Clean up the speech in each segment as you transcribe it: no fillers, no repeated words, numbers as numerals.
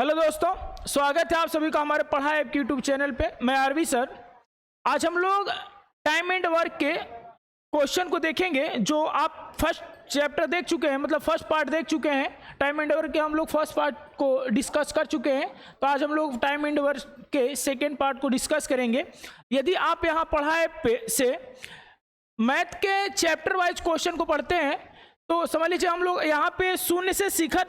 Hello दोस्तों, स्वागत है आप सभी का हमारे पढ़ाई ऐप के यूट्यूब चैनल पे। मैं आरवी सर। आज हम लोग टाइम एंड वर्क के क्वेश्चन को देखेंगे जो आप फर्स्ट चैप्टर देख चुके हैं, मतलब फर्स्ट पार्ट देख चुके हैं। टाइम एंड वर्क के हम लोग फर्स्ट पार्ट को डिस्कस कर चुके हैं, तो आज हम लोग टाइम एंड वर्क के सेकेंड पार्ट को डिस्कस करेंगे। यदि आप यहाँ पढ़ाई ऐप पे से मैथ के चैप्टर वाइज क्वेश्चन को पढ़ते हैं तो समझ लीजिए हम लोग यहाँ पे शून्य से शिखर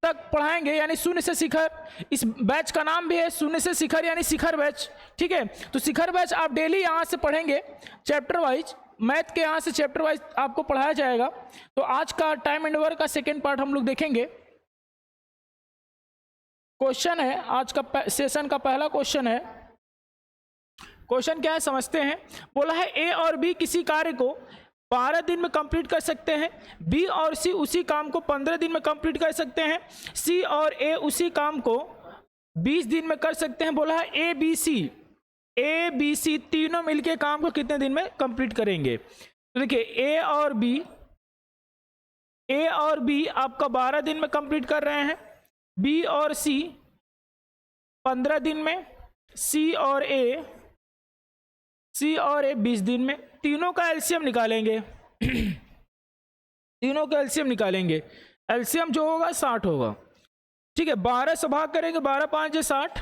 तक पढ़ाएंगे, यानी शून्य से शिखर। इस बैच का नाम भी है शून्य से शिखर, यानी शिखर बैच। ठीक है, तो शिखर बैच आप डेली यहाँ से पढ़ेंगे चैप्टर वाइज। मैथ के यहाँ से चैप्टर वाइज आपको पढ़ाया जाएगा। तो आज का टाइम एंड वर्क का सेकेंड पार्ट हम लोग देखेंगे। क्वेश्चन है आज का सेशन का पहला क्वेश्चन है। क्वेश्चन क्या है समझते हैं। बोला है ए और बी किसी कार्य को 12 दिन में कंप्लीट कर सकते हैं, बी और सी उसी काम को 15 दिन में कंप्लीट कर सकते हैं, सी और ए उसी काम को 20 दिन में कर सकते हैं। बोला है ए बी सी तीनों मिलके काम को कितने दिन में कंप्लीट करेंगे। तो देखिए ए और बी आपका 12 दिन में कंप्लीट कर रहे हैं, बी और सी 15 दिन में, सी और ए 20 दिन में। तीनों का एलसीएम निकालेंगे तीनों का एलसीएम निकालेंगे। एलसीएम जो होगा 60 होगा। ठीक है, 12 से भाग करेंगे, 12 5 60,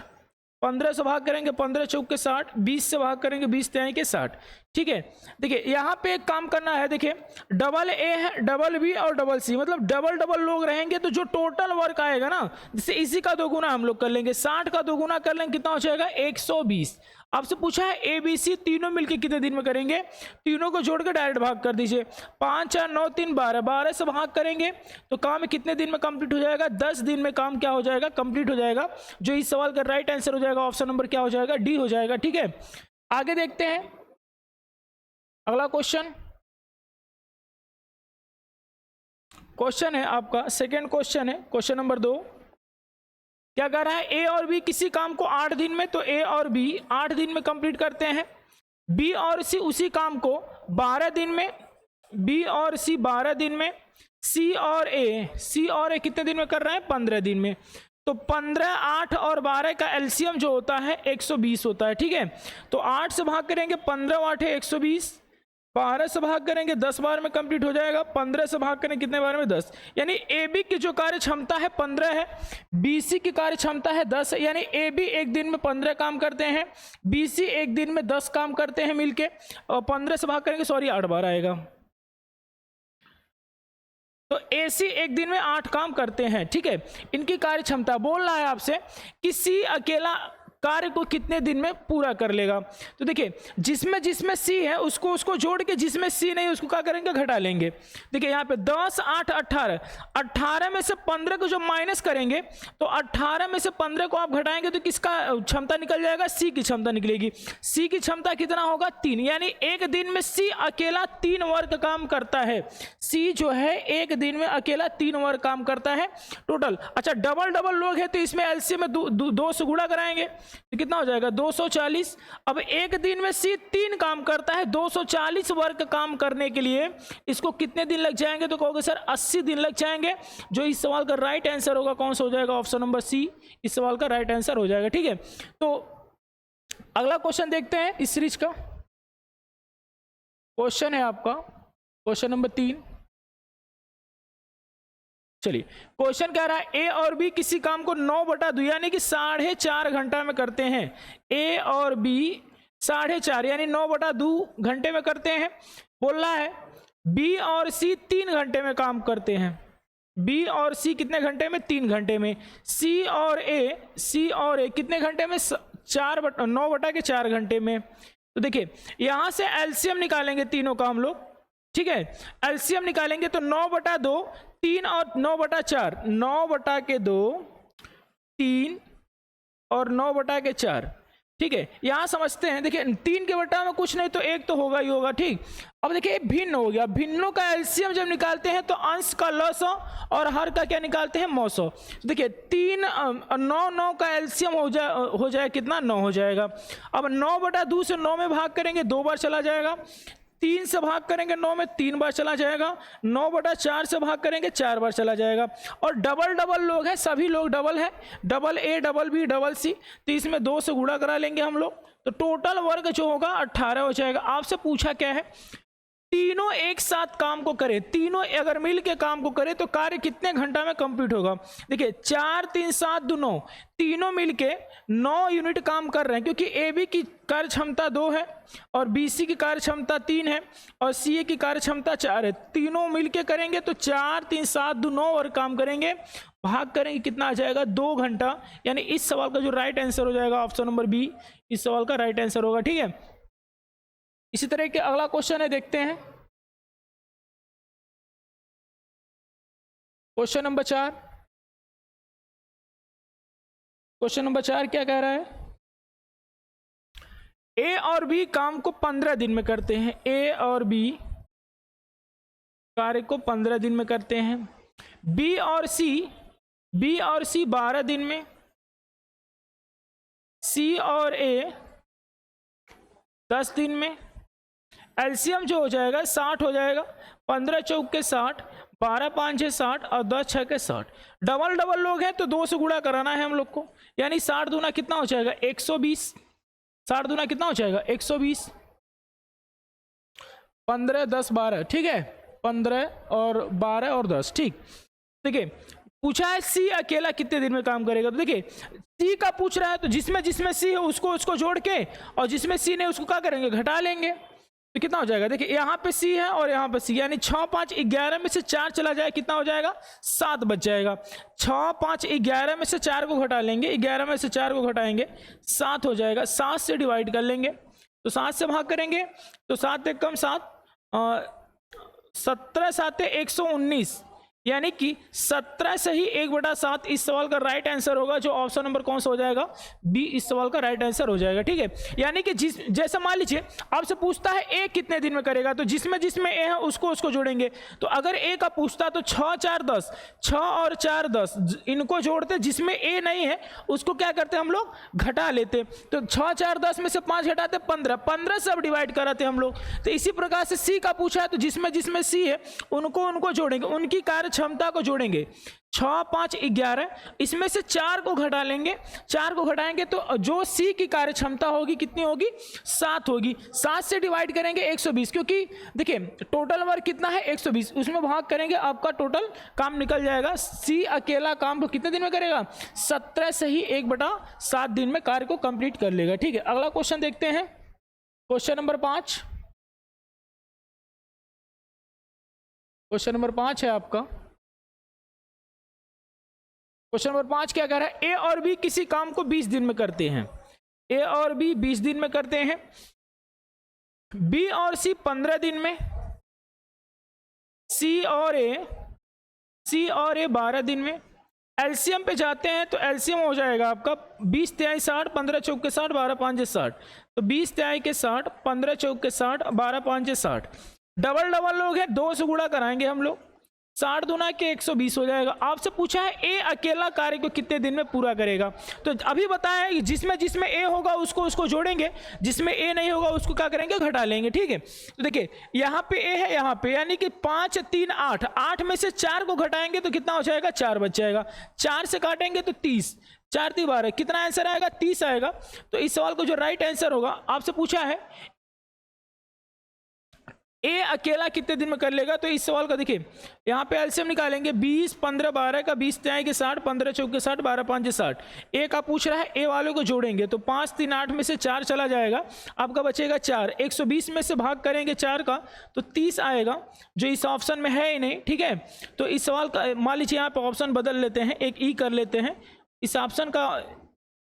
15 से भाग करेंगे, 15 चौक के 60, 20 से भाग करेंगे, 20 3 के 60। ठीक है, देखिए यहाँ पे एक काम करना है। देखिए डबल ए है, डबल बी और डबल सी, मतलब डबल डबल लोग रहेंगे तो जो टोटल वर्क आएगा ना, जैसे इसी का दोगुना हम लोग कर लेंगे, 60 का दोगुना कर लेंगे, कितना हो जाएगा 120। आपसे पूछा है ए बी सी तीनों मिलके कितने दिन में करेंगे। तीनों को जोड़ के डायरेक्ट भाग कर दीजिए। 5 4 9 3 12, 12 से भाग करेंगे तो काम कितने दिन में कंप्लीट हो जाएगा। 10 दिन में काम क्या हो जाएगा, कंप्लीट हो जाएगा। जो इस सवाल का राइट आंसर हो जाएगा ऑप्शन नंबर क्या हो जाएगा, डी हो जाएगा। ठीक है, आगे देखते हैं अगला क्वेश्चन है आपका सेकेंड क्वेश्चन है, क्वेश्चन नंबर 2। क्या कह रहा है ए और बी किसी काम को 8 दिन में, तो ए और बी 8 दिन में कंप्लीट करते हैं, बी और सी उसी काम को 12 दिन में, बी और सी 12 दिन में, सी और ए कितने दिन में कर रहे हैं 15 दिन में। तो 15 8 और 12 का एलसीएम जो होता है 120 होता है। ठीक है, तो 8 से भाग करेंगे, 15 8 है 120, 12 से भाग करेंगे 10 बार में कंप्लीट हो जाएगा, 15 से भाग करेंगे कितने बार में 10। यानी ए बी की जो कार्य क्षमता है 15 है, बी सी की कार्य क्षमता है 10 है। यानी ए बी एक दिन में 15 काम करते हैं, बी सी एक दिन में 10 काम करते हैं मिलके, और 15 से भाग करेंगे 8 बार आएगा। तो ए सी एक दिन में 8 काम करते हैं। ठीक है, इनकी कार्य क्षमता बोल रहा है आपसे कि सी अकेला कार्य को कितने दिन में पूरा कर लेगा। तो देखिए जिसमें सी है उसको जोड़ के, जिसमें सी नहीं उसको क्या करेंगे, घटा लेंगे। देखिए यहाँ पे 10 8 18, 18 में से 15 को जब माइनस करेंगे तो 18 में से 15 को आप घटाएंगे तो किसका क्षमता निकल जाएगा, सी की क्षमता निकलेगी। सी की क्षमता कितना होगा 3, यानी एक दिन में सी अकेला 3 वर्क काम करता है। सी जो है एक दिन में अकेला 3 वर्क काम करता है टोटल। अच्छा डबल डबल लोग है तो इसमें एलसीएम में 2 से गुणा कराएंगे तो कितना हो जाएगा 240। अब एक दिन में सी 3 काम करता है, 240 वर्क काम करने के लिए इसको कितने दिन लग जाएंगे, तो कहोगे सर 80 दिन लग जाएंगे। जो इस सवाल का राइट आंसर होगा कौन सा हो जाएगा, ऑप्शन नंबर सी इस सवाल का राइट आंसर हो जाएगा। ठीक है, तो अगला क्वेश्चन देखते हैं इस सीरीज का। क्वेश्चन है आपका क्वेश्चन नंबर 3। चलिए क्वेश्चन कह रहा है ए और बी किसी काम को 9/2 यानी कि 4.5 घंटा में करते हैं। ए और बी 4.5 यानी 9/2 घंटे में करते हैं। बोल रहा है बी और सी 3 घंटे में काम करते हैं। बी और सी कितने घंटे में, 3 घंटे में। सी और ए कितने घंटे में, 9/4 घंटे में। तो देखिए यहां से एलसीएम निकालेंगे तीनों का हम लोग। ठीक है, एलसीएम निकालेंगे तो 9/2 3 और 9/4, 9/2 3 और 9/4। ठीक है, यहां समझते हैं। देखिए 3 के बटा में कुछ नहीं तो 1 तो होगा ही होगा। ठीक, अब देखिए भिन्न हो गया। भिन्नों का एलसीएम जब निकालते हैं तो अंश का लॉस और हर का क्या निकालते हैं, मौसो। देखिए 3 9 का एलसीएम हो जाए कितना, 9 हो जाएगा। अब 9/2 से 9 में भाग करेंगे 2 बार चला जाएगा, 3 से भाग करेंगे 9 में 3 बार चला जाएगा, 9/4 से भाग करेंगे 4 बार चला जाएगा। और डबल डबल लोग हैं, सभी लोग डबल है, double A double B double C, तो इसमें 2 से गुणा करा लेंगे हम लोग, तो टोटल वर्ग जो होगा 18 हो जाएगा। आपसे पूछा क्या है, तीनों एक साथ काम को करें, तीनों अगर मिल के काम को करें तो कार्य कितने घंटा में कंप्लीट होगा। देखिए 4 3 7 2 9, तीनों मिलके 9 यूनिट काम कर रहे हैं, क्योंकि ए बी की कार्य क्षमता 2 है और बी सी की कार्य क्षमता 3 है और सी ए की कार्य क्षमता 4 है। तीनों मिलके करेंगे तो 4 3 7 2 9 और काम करेंगे, भाग करेंगे कितना आ जाएगा 2 घंटा। यानी इस सवाल का जो राइट आंसर हो जाएगा ऑप्शन नंबर बी, इस सवाल का राइट आंसर होगा। ठीक है, इसी तरह के अगला क्वेश्चन है, देखते हैं क्वेश्चन नंबर 4। क्वेश्चन नंबर 4 क्या कह रहा है, ए और बी काम को 15 दिन में करते हैं, ए और बी कार्य को 15 दिन में करते हैं। बी और सी 12 दिन में, सी और ए 10 दिन में। एलसीएम जो हो जाएगा 60 हो जाएगा, 15 चौक के 60, 12 5 6 60 और 10 6 के 60। डबल डबल लोग हैं तो 2 से गुणा कराना है हम लोग को, यानी 60 दूना कितना हो जाएगा 120, 60 दूना कितना हो जाएगा 120, 15 10 12, ठीक है 15 और 12 और 10, ठीक। देखिए पूछा है सी अकेला कितने दिन में काम करेगा, तो देखिए सी का पूछ रहा है तो जिसमें जिसमें सी है उसको जोड़ के, और जिसमें सी नहीं उसको क्या करेंगे घटा लेंगे, तो कितना हो जाएगा। देखिए यहाँ पे सी है और यहाँ पे सी, यानी 6 5 11 में से 4 चला जाए कितना हो जाएगा 7 बच जाएगा। 6 5 11 में से 4 को घटा लेंगे, 11 में से 4 को घटाएंगे 7 हो जाएगा। 7 से डिवाइड कर लेंगे तो 7 से भाग करेंगे तो 7 एक कम 7, 17 7 119, यानी कि 17 से ही 1/7 इस सवाल का राइट आंसर होगा, जो ऑप्शन नंबर कौन सा हो जाएगा बी, इस सवाल का राइट आंसर हो जाएगा। ठीक है, यानी कि जैसे मान लीजिए आपसे पूछता है ए कितने दिन में करेगा, तो जिसमें जिसमें ए है उसको जोड़ेंगे। तो अगर ए का पूछता तो 6 4 10, 6 और 4 10 इनको जोड़ते, जिसमें ए नहीं है उसको क्या करते हम लोग घटा लेते। तो 6 4 10 में से 5 घटाते 15, 15 से अब डिवाइड कराते हम लोग। तो इसी प्रकार से सी का पूछा है तो जिसमें जिसमें सी है उनको जोड़ेंगे, उनकी कार्य क्षमता को जोड़ेंगे। 6 5 11, इसमें से 4 को घटा लेंगे, 4 को घटाएंगे तो जो सी की कार्य क्षमता होगी कितनी होगी 7 होगी। 7 से डिवाइड करेंगे 120, क्योंकि देखिए टोटल वर्क कितना है 120, उसमें भाग करेंगे आपका टोटल काम निकल जाएगा। सी अकेला काम को कितने दिन में करेगा 17 से ही 1/7 दिन में कार्य को कंप्लीट कर लेगा। ठीक है, अगला क्वेश्चन देखते हैं, क्वेश्चन नंबर 5। क्वेश्चन नंबर 5 है आपका। क्वेश्चन नंबर 5 क्या कह रहा है, ए और बी किसी काम को 20 दिन में करते हैं, ए और बी 20 दिन में करते हैं। बी और सी 15 दिन में, सी और ए 12 दिन में। एलसीएम पे जाते हैं तो एलसीएम हो जाएगा आपका 20 3 60, 15 चौक के 60, 12 5 60, तो 20 3 के 60, 15 चौक के 60, 12 5 60। डबल डबल लोग हैं 2 से गुणा कराएंगे हम लोग, 60 दूना के 120 हो जाएगा। आपसे पूछा है ए अकेला कार्य को कितने दिन में पूरा करेगा, तो अभी बताया कि जिसमें जिसमें ए होगा उसको जोड़ेंगे, जिसमें ए नहीं होगा उसको क्या करेंगे घटा लेंगे। ठीक है, तो देखिए यहाँ पे ए है, यहाँ पे यानी कि 5 3 8, 8 में से 4 को घटाएंगे तो कितना हो जाएगा 4 बच जाएगा। 4 से काटेंगे तो 30, 4 3 12, कितना आंसर आएगा 30 आएगा। तो इस सवाल को जो राइट आंसर होगा, आपसे पूछा है ए अकेला कितने दिन में कर लेगा, तो इस सवाल का देखिए यहाँ पे एलसीएम निकालेंगे 20 15 12 का 20 3 के 60, 15 चौक के 60, 12 5 60। ए का पूछ रहा है, ए वालों को जोड़ेंगे तो 5 3 8 में से 4 चला जाएगा, आपका बचेगा 4। 120 में से भाग करेंगे 4 का तो 30 आएगा, जो इस ऑप्शन में है ही नहीं। ठीक है, तो इस सवाल का मान लीजिए यहाँ पे ऑप्शन बदल लेते हैं, एक ई कर लेते हैं इस ऑप्शन का।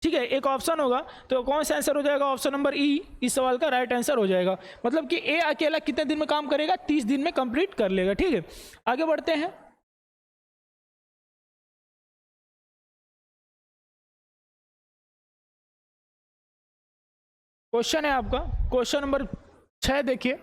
ठीक है, एक ऑप्शन होगा तो कौन सा आंसर हो जाएगा ऑप्शन नंबर ई, इस सवाल का राइट आंसर हो जाएगा। मतलब कि ए अकेला कितने दिन में काम करेगा 30 दिन में कंप्लीट कर लेगा। ठीक है, आगे बढ़ते हैं। क्वेश्चन है आपका क्वेश्चन नंबर 6, देखिए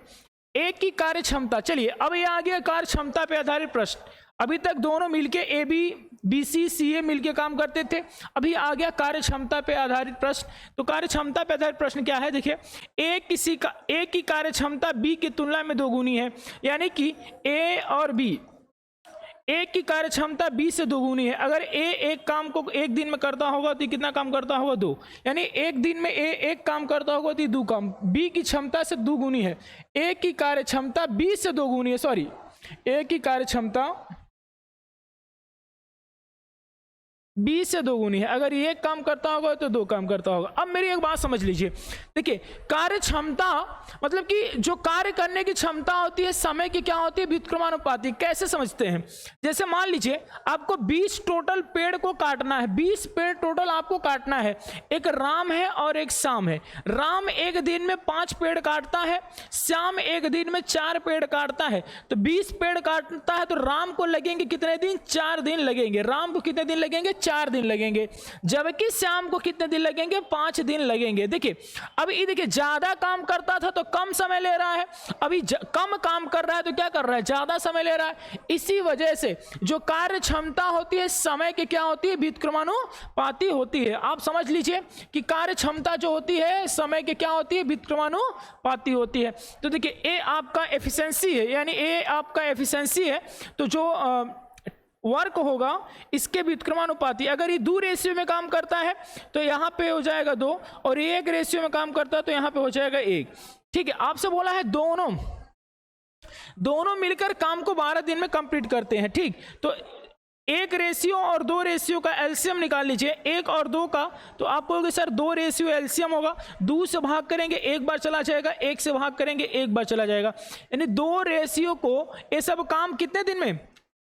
ए की कार्य क्षमता। चलिए अब ये आ गया कार्य क्षमता पे आधारित प्रश्न। अभी तक दोनों मिलके ए बी BC CA मिलके काम करते थे। अभी आ गया कार्य क्षमता पे आधारित प्रश्न। तो कार्य क्षमता पे आधारित प्रश्न क्या है, देखिए ए की कार्य क्षमता B की तुलना में 2 गुनी है, यानी कि A और B, ए की कार्य क्षमता B से 2 गुनी है। अगर A एक काम को एक दिन में करता होगा तो कितना काम करता होगा, 2, यानी एक दिन में A एक काम करता होगा तो 2 काम। B की क्षमता से 2 गुनी है, A की कार्य क्षमता B से 2 गुनी है, सॉरी A की कार्य क्षमता B से 2 गुनी है। अगर ये एक काम करता होगा तो 2 काम करता होगा। अब मेरी एक बात समझ लीजिए, देखिए कार्य क्षमता मतलब कि जो कार्य करने की क्षमता होती है समय की क्या होती है, व्युत्क्रमानुपाती। कैसे समझते हैं, जैसे मान लीजिए आपको 20 टोटल पेड़ को काटना है, 20 पेड़ टोटल आपको काटना है। एक राम है और एक श्याम है। राम एक दिन में 5 पेड़ काटता है, श्याम एक दिन में 4 पेड़ काटता है। तो 20 पेड़ काटता है तो राम को लगेंगे कितने दिन, 4 दिन लगेंगे। राम को कितने दिन लगेंगे, 4 दिन लगेंगे। जबकि श्याम को कितने दिन लगेंगे, 5 दिन लगेंगे। देखिए अब ये देखिए ज्यादा काम करता था तो कम समय ले रहा है, अभी कम काम कर रहा है तो क्या कर रहा है, ज्यादा समय ले रहा है। इसी वजह से जो कार्य क्षमता होती है समय की क्या होती है, व्युत्क्रमानुपाती होती है। आप समझ लीजिए कि कार्य क्षमता जो होती है समय की क्या होती है, व्युत्क्रमानुपाती होती है। तो देखिए ए आपका एफिशिएंसी है, यानी ए आपका एफिशिएंसी है, तो जो वर्क होगा इसके व्युत्क्रमानुपाती। अगर ये 2 रेशियो में काम करता है तो यहाँ पे हो जाएगा 2, और 1 रेशियो में काम करता है तो यहाँ पे हो जाएगा 1। ठीक है, आपसे बोला है दोनों मिलकर काम को 12 दिन में कंप्लीट करते हैं। ठीक, तो 1 रेशियो और 2 रेशियो का एलसीएम निकाल लीजिए, 1 और 2 का। तो आप कहोगे सर 2 रेशियो एलसीएम होगा, 2 से भाग करेंगे 1 बार चला जाएगा, 1 से भाग करेंगे 1 बार चला जाएगा। यानी 2 रेशियो को ये सब काम कितने दिन में,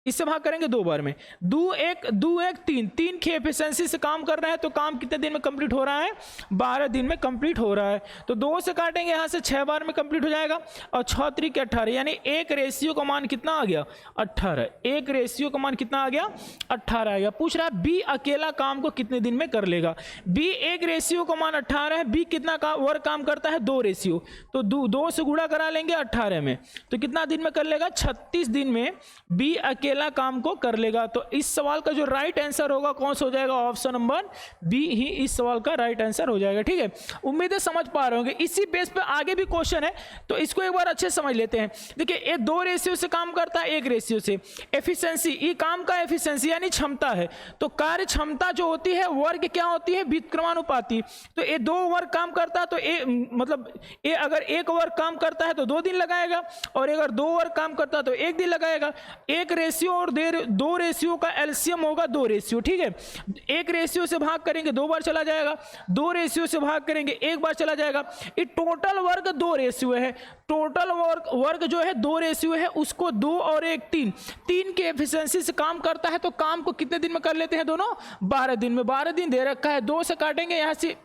इससे भाग करेंगे 2 बार में। 2 1 3 की एफिशिएंसी से काम कर रहा है तो काम कितने दिन में कंप्लीट हो रहा है, 12 दिन में कंप्लीट हो रहा है। तो 2 से काटेंगे यहाँ से 6 बार में कंप्लीट हो जाएगा, और 6 3 के 18, यानी 1 रेशियो का मान कितना आ गया, 18। 1 रेशियो का मान कितना आ गया, 18 आ गया। पूछ रहा है बी अकेला काम को कितने दिन में कर लेगा। बी 1 रेशियो का मान 18 है, बी कितना वर्क काम करता है, 2 रेशियो, तो 2 से गुणा करा लेंगे 18 में, तो कितना दिन में कर लेगा, 36 दिन में बी अकेला काम को कर लेगा। तो इस सवाल का जो राइट आंसर होगा कौन सा हो जाएगा, ऑप्शन नंबर बी ही इस सवाल का राइट आंसर हो जाएगा। ठीक है, उम्मीद है समझ पा रहे होंगे। इसी बेस पे आगे भी क्वेश्चन है तो इसको एक बार अच्छे समझ लेते हैं। देखिए ये 2 रेशियो से काम करता है, 1 रेशियो से। एफिशिएंसी, ये काम का एफिशिएंसी यानी क्षमता है, तो कार्य क्षमता जो होती है वर्ग क्या होती है, व्युत्क्रमानुपाती। तो ये 2 वर्ग काम करता है तो मतलब ये अगर 1 वर्ग काम करता है तो 2 दिन लगाएगा, और अगर 2 वर्ग काम करता है तो 1 दिन लगाएगा। 1 रेशियो और 2 रेशियो का एलसीएम होगा 2 रेशियो। ठीक है, 1 रेशियो से भाग करेंगे 2 बार चला जाएगा, 2 रेशियो से भाग करेंगे 1 बार चला जाएगा। ये टोटल वर्ग 2 रेशियो है, टोटल वर्ग जो है 2 रेशियो है, उसको 2 और 1 3 की एफिशिएंसी से काम करता है तो काम को कितने दिन में कर लेते हैं दोनों, 12 दिन में। 12 दिन दे रखा है, 2 से काटेंगे, यहाँ से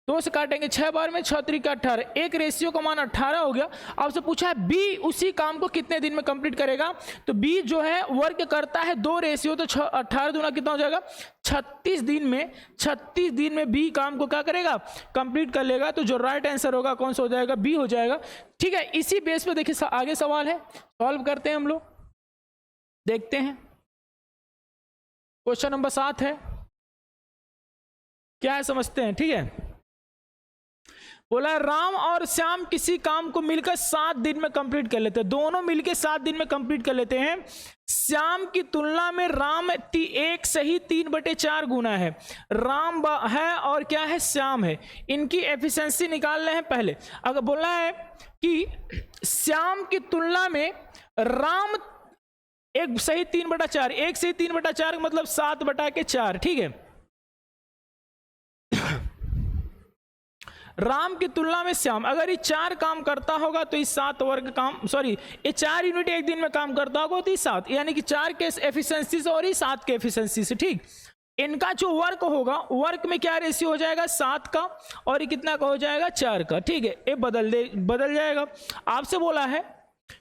2 से काटेंगे 6 बार में, 6 3 के 18, 1 रेशियो का मान 18 हो गया। आपसे पूछा है बी उसी काम को कितने दिन में कंप्लीट करेगा, तो बी जो है वर्क करता है 2 रेशियो, तो 18 दूना कितना हो जाएगा, 36 दिन में। 36 दिन में बी काम को क्या करेगा, कंप्लीट कर लेगा। तो जो राइट आंसर होगा कौन सा हो जाएगा, बी हो जाएगा। ठीक है, इसी बेस पे देखिए आगे सवाल है, सॉल्व करते हैं हम लोग, देखते हैं। क्वेश्चन नंबर 7 है, क्या है समझते हैं। ठीक है, बोला राम और श्याम किसी काम को मिलकर 7 दिन में कंप्लीट कर लेते हैं, दोनों मिलकर 7 दिन में कंप्लीट कर लेते हैं। श्याम की तुलना में राम 1 से ही 3/4 गुना है। राम है और क्या है, श्याम है। इनकी एफिशिएंसी निकाल रहे हैं पहले। अगर बोला है कि श्याम की तुलना में राम 1 से ही 3/4, 1 से ही 3/4 मतलब 7/4। ठीक है, राम की तुलना में श्याम, अगर ये 4 काम करता होगा तो इस 7 वर्ग काम, सॉरी ये 4 यूनिट एक दिन में काम करता होगा तो 7, यानी कि 4 के एफिशिएंसी से और ये 7 के एफिशिएंसी से। ठीक, इनका जो वर्क होगा, वर्क में क्या रेशियो हो जाएगा, 7 का, और ये कितना का हो जाएगा, 4 का। ठीक है, ये बदल जाएगा। आपसे बोला है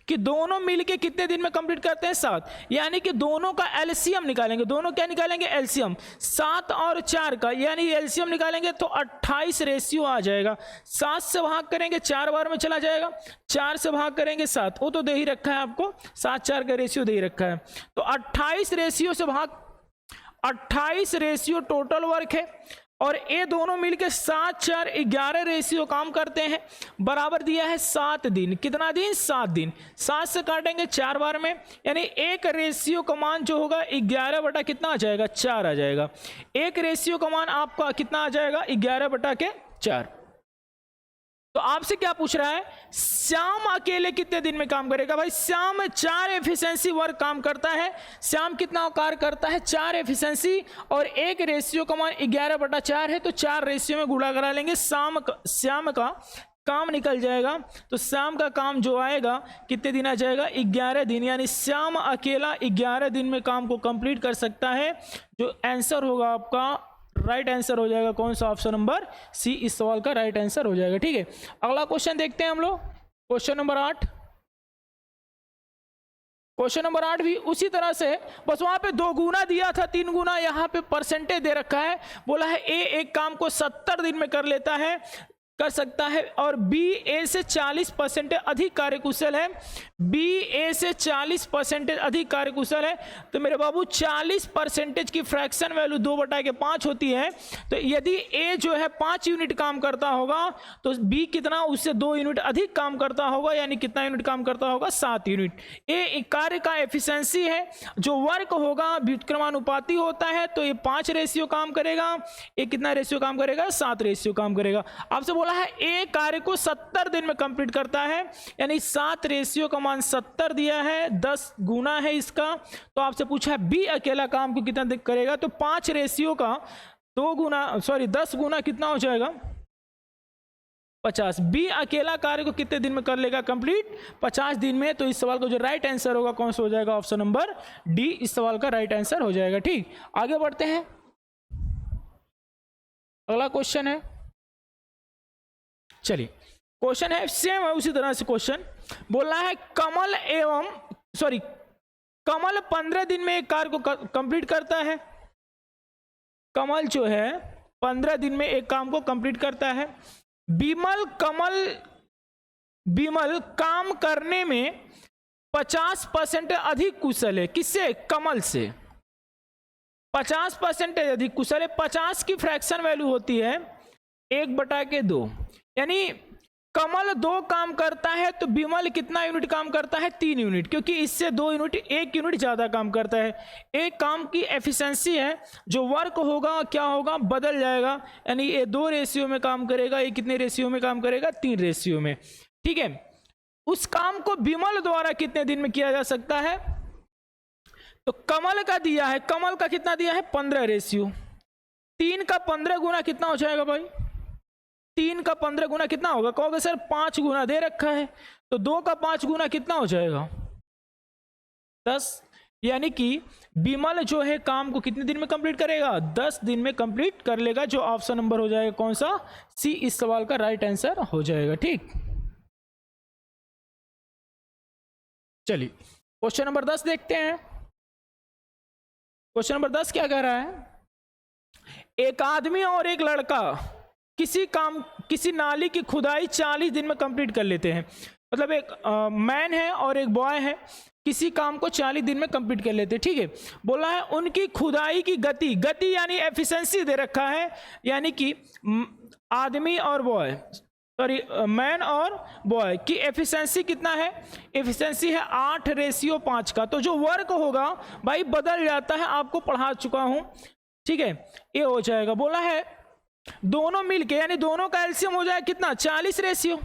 कि दोनों मिलके कितने दिन में कंप्लीट करते हैं, 7, यानी कि दोनों का एलसीएम निकालेंगे। दोनों क्या निकालेंगे, एलसीएम, 7 और 4 का, यानी एलसीएम निकालेंगे तो 28 रेशियो आ जाएगा। 7 से भाग करेंगे 4 बार में चला जाएगा, 4 से भाग करेंगे 7, वो तो दे ही रखा है आपको, 7 4 का रेशियो दे ही रखा है। तो 28 रेशियो से भाग 28 रेशियो टोटल वर्क है, और ये दोनों मिलके 7 4 11 रेशियो काम करते हैं, बराबर दिया है 7 दिन। कितना दिन? 7 दिन। 7 से काटेंगे 4 बार में, यानी एक रेशियो का मान जो होगा 11 बटा कितना आ जाएगा? 4 आ जाएगा। एक रेशियो का मान आपका कितना आ जाएगा? 11 बटा के 4। तो आपसे क्या पूछ रहा है? श्याम अकेले कितने दिन में काम करेगा? भाई श्याम 4 एफिशिएंसी वर्क काम करता है। श्याम कितना कार्य करता है? 4 एफिशिएंसी, और एक रेशियो का मान 11 बटा 4 है, तो 4 रेशियो में गुणा करा लेंगे, श्याम का काम निकल जाएगा। तो श्याम का काम जो आएगा कितने दिन आ जाएगा? 11 दिन। यानी श्याम अकेला 11 दिन में काम को कंप्लीट कर सकता है। जो आंसर होगा आपका राइट आंसर हो जाएगा कौन सा? ऑप्शन नंबर सी इस सवाल का राइट आंसर हो जाएगा। ठीक है, अगला क्वेश्चन देखते हैं हम लोग। Question number 8। क्वेश्चन नंबर 8 भी उसी तरह से, बस वहां पे 2 गुना दिया था, 3 गुना यहाँ पे परसेंटेज दे रखा है। बोला है ए एक काम को 70 दिन में कर सकता है, और बी ए से 40% अधिक कार्यकुशल है। बी ए से 40% अधिक कार्यकुशल है। तो मेरे बाबू 40% की फ्रैक्शन वैल्यू 2/5 होती है। तो यदि ए जो है 5 यूनिट काम करता होगा, तो बी कितना? उससे 2 यूनिट अधिक काम करता होगा, यानी कितना यूनिट काम करता होगा? 7 यूनिट। ए कार्य का एफिशिएंसी है, जो वर्क होगा व्युत्क्रमानुपाती होता है, तो ये 5 रेशियो काम करेगा। ये कितना रेशियो काम करेगा? 7 रेशियो काम करेगा। आपसे बोला है ए कार्य को 70 दिन में कंप्लीट करता है, यानी 7 रेशियो का मान 70 दिया है, 10 गुना है इसका। तो आपसे पूछा है बी अकेला काम को कितना दिन करेगा? तो 5 रेशियो का 10 गुना कितना हो जाएगा? 50। बी अकेला कार्य को कितने दिन में कर लेगा कंप्लीट? 50 दिन में। तो इस सवाल का जो राइट आंसर होगा कौन सा हो जाएगा? ऑप्शन नंबर डी इस सवाल का राइट आंसर हो जाएगा। ठीक, आगे बढ़ते हैं। अगला क्वेश्चन है, चलिए क्वेश्चन है सेम है उसी तरह से क्वेश्चन। बोलना है कमल 15 दिन में एक कार्य को कंप्लीट करता है। कमल जो है 15 दिन में एक काम को कंप्लीट करता है। बिमल काम करने में 50% अधिक कुशल है। किससे? कमल से 50% अधिक कुशल है। 50 की फ्रैक्शन वैल्यू होती है 1/2, यानी कमल 2 काम करता है, तो बिमल कितना यूनिट काम करता है? 3 यूनिट, क्योंकि इससे 2 यूनिट 1 यूनिट ज्यादा काम करता है। एक काम की एफिशिएंसी है, जो वर्क होगा क्या होगा? बदल जाएगा, यानी ये 2 रेशियो में काम करेगा, ये कितने रेशियो में काम करेगा? 3 रेशियो में। ठीक है, उस काम को बिमल द्वारा कितने दिन में किया जा सकता है? तो कमल का दिया है, कमल का कितना दिया है? 15 रेशियो। 3 का 15 गुना कितना हो जाएगा भाई? 3 का 15 गुना कितना होगा? कहोगे सर 5 गुना दे रखा है, तो 2 का 5 गुना कितना हो जाएगा? 10। यानी कि बिमल जो है काम को कितने दिन में कंप्लीट करेगा? 10 दिन में कंप्लीट कर लेगा, जो ऑप्शन नंबर हो जाएगा कौन सा? सी इस सवाल का राइट आंसर हो जाएगा। ठीक, चलिए क्वेश्चन नंबर 10 देखते हैं। क्वेश्चन नंबर 10 क्या कह रहा है? एक आदमी और एक लड़का किसी नाली की खुदाई 40 दिन में कंप्लीट कर लेते हैं। मतलब एक मैन है और एक बॉय है, किसी काम को 40 दिन में कंप्लीट कर लेते हैं। ठीक है, बोला है उनकी खुदाई की गति यानी एफिशिएंसी दे रखा है, यानी कि आदमी और बॉय मैन और बॉय की एफिशिएंसी कितना है? एफिशिएंसी है 8:5 का। तो जो वर्क होगा भाई बदल जाता है, आपको पढ़ा चुका हूं। ठीक है, ये हो जाएगा। बोला है दोनों मिलके, यानी दोनों का एलसीएम हो जाएगा कितना? 40 रेशियो।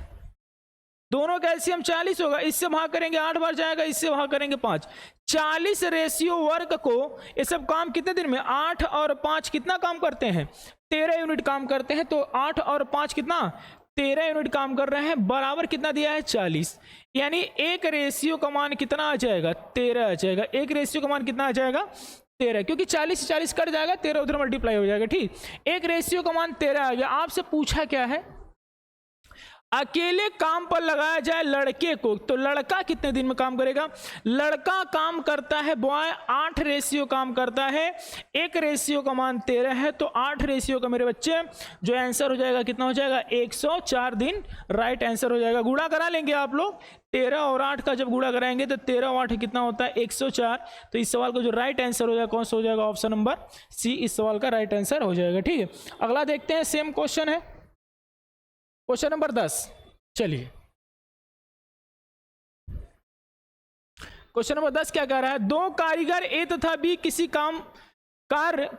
दोनों का एलसीएम 40 होगा, इससे भाग करेंगे 8 बार जाएगा, इससे भाग करेंगे 5। 40 रेशियो वर्क को ये सब काम कितने दिन में? 8 और 5 कितना काम करते हैं? 13 यूनिट काम करते हैं। तो 8 और 5 कितना? 13 यूनिट काम कर रहे हैं, बराबर कितना दिया है? 40। यानी एक रेशियो का मान कितना आ जाएगा? 13 आ जाएगा। एक रेशियो का मान कितना आ जाएगा? 13, क्योंकि 40 से 40 कट जाएगा, 13 उधर मल्टीप्लाई हो जाएगा। ठीक, एक रेशियो का मान 13 आ गया। आपसे पूछा क्या है? अकेले काम पर लगाया जाए लड़के को, तो लड़का कितने दिन में काम करेगा? लड़का काम करता है बॉय 8 रेशियो काम करता है, 1 रेशियो का मान 13 है, तो 8 रेशियो का मेरे बच्चे जो आंसर हो जाएगा कितना हो जाएगा? 104 दिन राइट आंसर हो जाएगा। गुणा करा लेंगे आप लोग, 13 और 8 का जब गुणा कराएंगे तो 13 और 8 कितना होता है? 104। तो इस सवाल का जो राइट आंसर हो जाएगा कौन सा हो जाएगा? ऑप्शन नंबर सी इस सवाल का राइट आंसर हो जाएगा। ठीक है, अगला देखते हैं, सेम क्वेश्चन है, क्वेश्चन नंबर 10। चलिए क्वेश्चन नंबर 10 क्या कह रहा है? 2 कारीगर ए तथा बी किसी काम कार्य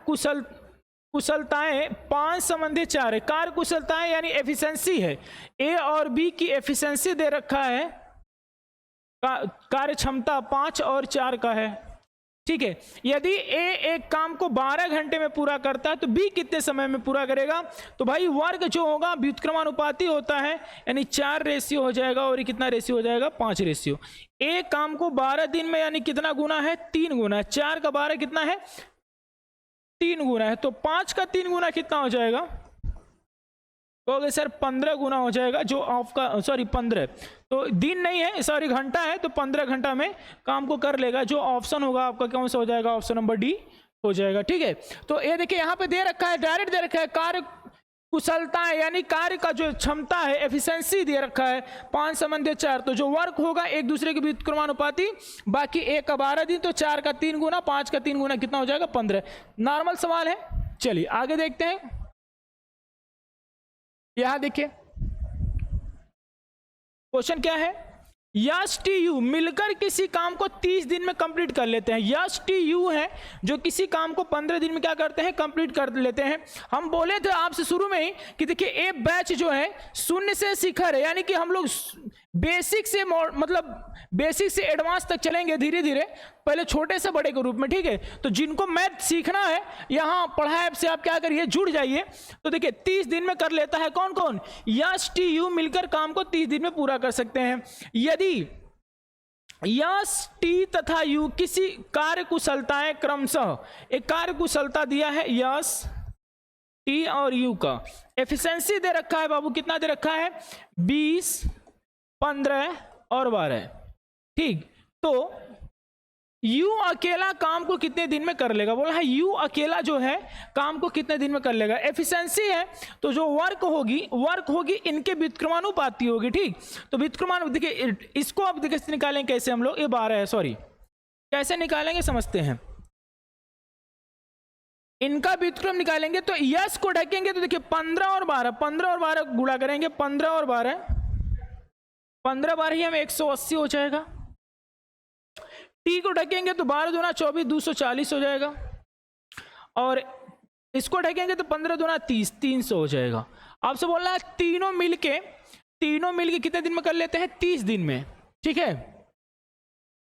कुशलताएं 5 संबंधी 4 है। कार्य कुशलताएं यानी एफिशिएंसी है, ए और बी की एफिशिएंसी दे रखा है, कार्य क्षमता 5 और 4 का है। ठीक है, यदि ए एक काम को 12 घंटे में पूरा करता है तो बी कितने समय में पूरा करेगा? तो भाई वर्ग जो होगा व्युत्क्रमानुपाती होता है, यानी 4 रेशियो हो जाएगा, और ये कितना रेशियो हो जाएगा? 5 रेशियो। एक काम को 12 दिन में यानी कितना गुना है? 3 गुना है। 4 का 12 कितना है? 3 गुना है। तो 5 का 3 गुना कितना हो जाएगा? कहोगे सर 15 गुना हो जाएगा, जो आपका सॉरी 15 तो दिन नहीं है, सॉरी घंटा है, तो 15 घंटा में काम को कर लेगा। जो ऑप्शन होगा आपका कौन सा हो जाएगा? ऑप्शन नंबर डी हो जाएगा। ठीक है, तो ये देखिए यहाँ पे दे रखा है, डायरेक्ट दे रखा है कार्य कुशलता यानी कार्य का जो क्षमता है, एफिशिएंसी दे रखा है 5 संबंधी 4, तो जो वर्क होगा एक दूसरे के व्युत्क्रमानुपाती, बाकी 1 का 12 दिन, तो 4 का 3 गुना, 5 का 3 गुना कितना हो जाएगा? 15। नॉर्मल सवाल है। चलिए आगे देखते हैं, यहां देखिए क्वेश्चन क्या है? यश टी यू मिलकर किसी काम को 30 दिन में कंप्लीट कर लेते हैं। यश टी यू है जो किसी काम को 15 दिन में क्या करते हैं? कंप्लीट कर लेते हैं। हम बोले थे आपसे शुरू में ही कि देखिए ए बैच जो है 0 से शिखर है, यानी कि हम लोग बेसिक से मतलब बेसिक से एडवांस तक चलेंगे धीरे धीरे, पहले छोटे से बड़े के रूप में। ठीक है, तो जिनको मैथ सीखना है यहाँ पढ़ा ऐप से आप क्या करिए? जुड़ जाइए। तो देखिए 30 दिन में कर लेता है कौन कौन? यश टी यू मिलकर काम को 30 दिन में पूरा कर सकते हैं। यदि यश टी तथा यू किसी कार्य कुशलताएं क्रमशः, एक कार्य कुशलता दिया है यश टी और यू का, एफिशिएंसी दे रखा है बाबू, कितना दे रखा है? 20, 15 और 12। ठीक, तो यू अकेला काम को कितने दिन में कर लेगा? बोला है यू अकेला जो है काम को कितने दिन में कर लेगा? एफिशिएंसी है, तो जो वर्क होगी इनके व्युत्क्रमानुपाती होगी। ठीक, तो व्युत्क्रमान देखिए इसको अब देखिए निकालेंगे कैसे हम लोग? ये 12 है, सॉरी कैसे निकालेंगे समझते हैं। इनका व्युत्क्रम निकालेंगे तो यस को ढकेंगे तो देखिए 15 और 12 गुणा करेंगे, 15 और 12 ही हमें 180 हो जाएगा। टी को ढकेंगे तो 12 दूना 24, 240 हो जाएगा, और इसको ढकेंगे तो 15 दूना 30, 300 हो जाएगा। आपसे बोल रहा है तीनों मिलके कितने दिन में कर लेते हैं? 30 दिन में। ठीक है,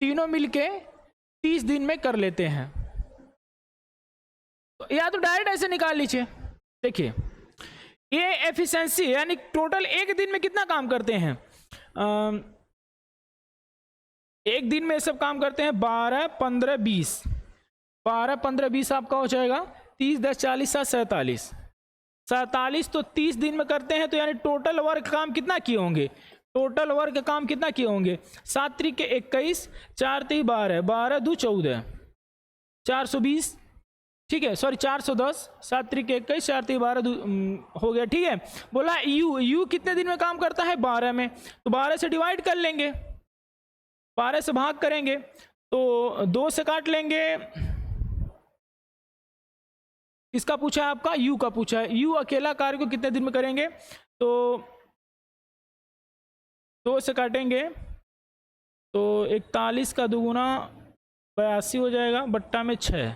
तीनों मिलके 30 दिन में कर लेते हैं। तो या तो डायरेक्ट ऐसे निकाल लीजिए। देखिए ये एफिशिएंसी यानी टोटल एक दिन में कितना काम करते हैं? एक दिन में सब काम करते हैं 12, 15, 20। 12, 15, 20 आपका हो जाएगा 30, 10, 40, 7, 47। 47 तो 30 दिन में करते हैं, तो यानी टोटल वर्क काम कितना किए होंगे? टोटल वर्क काम कितना किए होंगे? 7 त्रिक 21, 4 3 12, 12 2 14, 420। ठीक है, सॉरी 410, 7 त्रिक 21, 4 3 12 हो गया। ठीक है, बोला यू कितने दिन में काम करता है? 12 में, तो 12 से डिवाइड कर लेंगे, 12 से भाग करेंगे तो 2 से काट लेंगे। इसका पूछा है आपका, यू का पूछा है। यू अकेला कार्य को कितने दिन में करेंगे? तो 2 से काटेंगे तो 41 का 2 गुना 82 हो जाएगा, बट्टा में 6।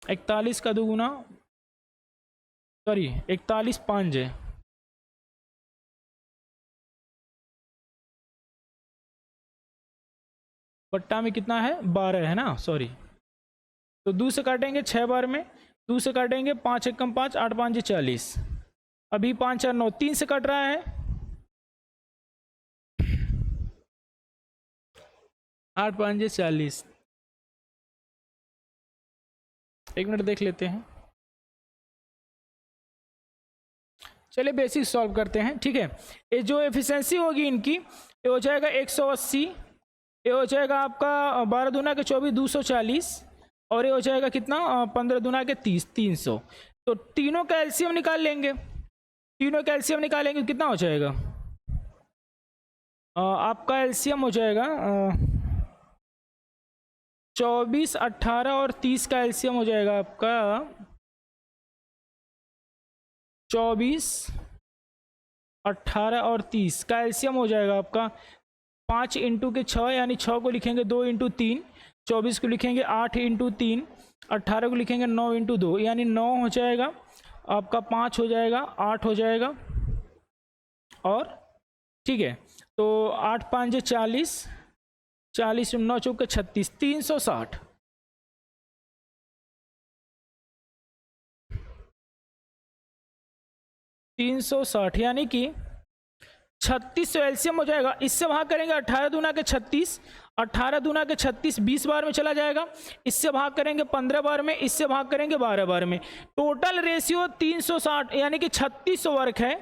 41 का 2 गुना सॉरी 41 5 है, बट्टा में कितना है? 12 है ना, सॉरी। तो 2 से काटेंगे 6 बार में, 2 से काटेंगे 5 1 कम 5, 8 5 40। अभी 5 4 9, 3 से कट रहा है, 8 5 40। एक मिनट देख लेते हैं। चलिए बेसिक सॉल्व करते हैं, ठीक है। ये जो एफिशिएंसी होगी इनकी, ये हो जाएगा 180, ये हो जाएगा आपका 12 दूना के 24 240, और ये हो जाएगा कितना 15 दूना के 30 300। तो तीनों का एलसीएम निकाल लेंगे, तीनों का एलसीएम निकालेंगे कितना हो जाएगा, आपका एलसीएम हो जाएगा 24, 18 और 30 का एलसीएम हो जाएगा आपका 24, 18 और 30 का एलसीएम हो जाएगा आपका 5 इंटू के 6, यानी 6 को लिखेंगे 2 इंटू 3, 24 को लिखेंगे 8 इंटू 3, 18 को लिखेंगे 9 इंटू 2, यानी 9 हो जाएगा आपका, 5 हो जाएगा, 8 हो जाएगा, और ठीक है। तो 8 5 40, 40 9 चौके 36, 360। 360 यानी कि 3600 एलसीएम हो जाएगा। इससे भाग करेंगे 18 दूना के 36, 18 दूना के 36 20 बार में चला जाएगा। इससे भाग करेंगे 15 बार में, इससे भाग करेंगे 12 बार में। टोटल रेशियो 360 यानी कि 3600 वर्ग है,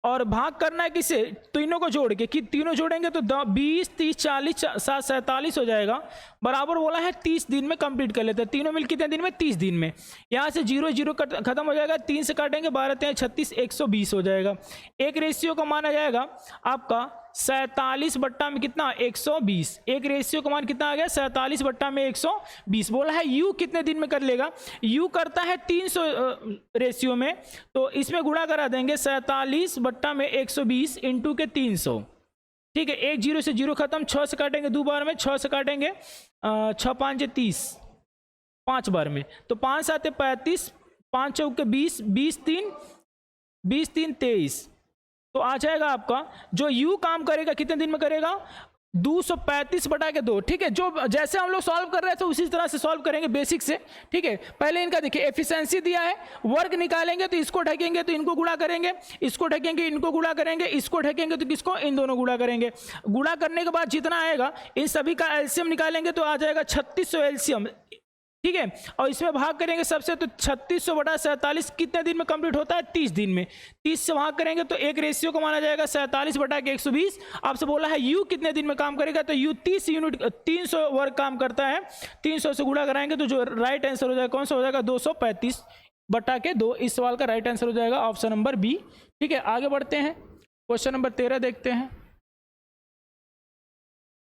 और भाग करना है किसे, तीनों को जोड़ के, कि तीनों जोड़ेंगे तो 20 30 40 7 47 हो जाएगा। बराबर बोला है 30 दिन में कंप्लीट कर लेते हैं। तीनों मिल कितने दिन में, 30 दिन में। यहाँ से 0 0 खत्म हो जाएगा, 3 से काटेंगे 12 3 36, 120 हो जाएगा। एक रेशियो का माना जाएगा आपका 47 बट्टा में कितना 120। एक रेशियो का मान कितना आ गया 47 बट्टा में 120। बोला है यू कितने दिन में कर लेगा, यू करता है 300 रेशियो में, तो इसमें गुणा करा देंगे 47 बट्टा में 120 इंटू के 300, ठीक है। 1 0 से 0 खत्म, 6 से काटेंगे 2 बार में, 6 से काटेंगे 6 5 30 5 बार में, तो 5 7 35, 5 चौके 20, 20 3 23, तो आ जाएगा आपका जो यू काम करेगा कितने दिन में करेगा 235 बटा के 2, ठीक है। जो जैसे हम लोग सॉल्व कर रहे थे उसी तरह से सॉल्व करेंगे बेसिक से, ठीक है। पहले इनका देखिए एफिशिएंसी दिया है, वर्क निकालेंगे तो इसको ढकेंगे तो इनको गुणा करेंगे, इसको ढकेंगे इनको गुणा करेंगे, इसको ढकेंगे तो किसको, इन दोनों गुणा करेंगे। गुणा करने के बाद जितना आएगा इन सभी का एलसीएम निकालेंगे तो आ जाएगा 3600 एलसीएम, ठीक है। और इसमें भाग करेंगे सबसे, तो 3600 बटा 47 कितने दिन में कंप्लीट होता है, 30 दिन में। 30 से भाग करेंगे तो एक रेशियो को माना जाएगा 47 बटा के 120। आपसे बोला है यू कितने दिन में काम करेगा, तो यू 30 यूनिट 300 वर्ग काम करता है। 300 से गुणा कराएंगे तो जो राइट आंसर हो जाएगा कौन सा हो जाएगा 235 बटा के 2। इस सवाल का राइट आंसर हो जाएगा ऑप्शन नंबर बी, ठीक है। आगे बढ़ते हैं, क्वेश्चन नंबर 13 देखते हैं।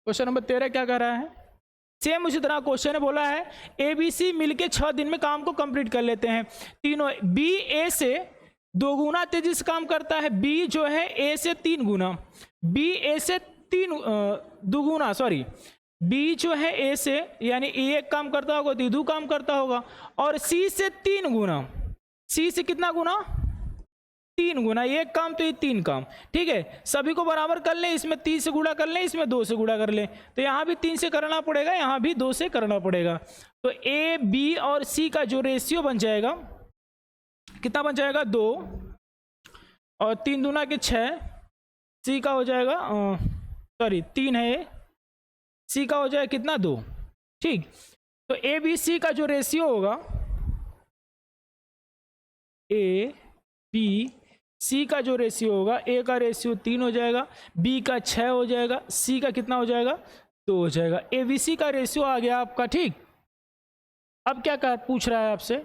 क्वेश्चन नंबर 13 क्या कह रहा है, सेम उसी तरह क्वेश्चन है, बोला है ABC मिलके 6 दिन में काम को कंप्लीट कर लेते हैं। तीनों B A से 2 गुना तेजी से काम करता है, B जो है A से 3 गुना, B A से 2 गुना, सॉरी B जो है A से, यानी A एक काम करता होगा तो 2 काम करता होगा, और C से 3 गुना, C से कितना गुना 3 गुना, एक काम तो ये 3 काम, ठीक है। सभी को बराबर कर लें, इसमें 3 से गुणा कर लें, इसमें 2 से गुणा कर लें, तो यहाँ भी 3 से करना पड़ेगा, यहाँ भी 2 से करना पड़ेगा। तो A B और C का जो रेशियो बन जाएगा कितना बन जाएगा 2, और 3 दूना के 6, C का हो जाएगा सॉरी 3 है, C का हो जाएगा कितना 2, ठीक। तो A B C का जो रेशियो होगा, A B C का जो रेशियो होगा, A का रेशियो 3 हो जाएगा, B का 6 हो जाएगा, C का कितना हो जाएगा 2 हो जाएगा। ABC का रेशियो आ गया आपका, ठीक। अब क्या पूछ रहा है आपसे,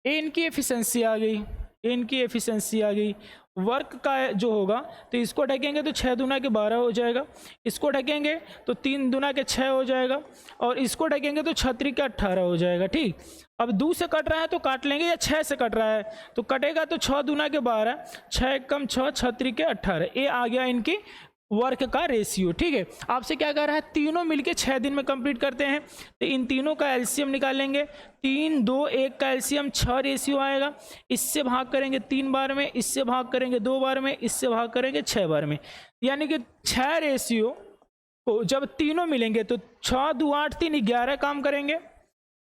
A इनकी एफिशिएंसी आ गई, A इनकी एफिशिएंसी आ गई। वर्क का जो होगा तो इसको ढकेंगे तो 6 दूना के 12 हो जाएगा, इसको ढकेंगे तो 3 दूना के 6 हो जाएगा, और इसको ढकेंगे तो 6 3 के 18 हो जाएगा, ठीक। अब 2 से कट रहा है तो काट लेंगे, या 6 से कट रहा है तो कटेगा तो 6 दूना के 12, 6 कम 6, 6 3 के 18। ये आ गया इनकी वर्क का रेशियो, ठीक है। आपसे क्या कह रहा है, तीनों मिलके 6 दिन में कंप्लीट करते हैं, तो इन तीनों का एलसीएम निकालेंगे। 3 2 1 का एलसीएम 6 रेशियो आएगा, इससे भाग करेंगे 3 बार में, इससे भाग करेंगे 2 बार में, इससे भाग करेंगे 6 बार में, यानी कि 6 रेशियो को जब तीनों मिलेंगे तो 6 2 8 3 11 काम करेंगे।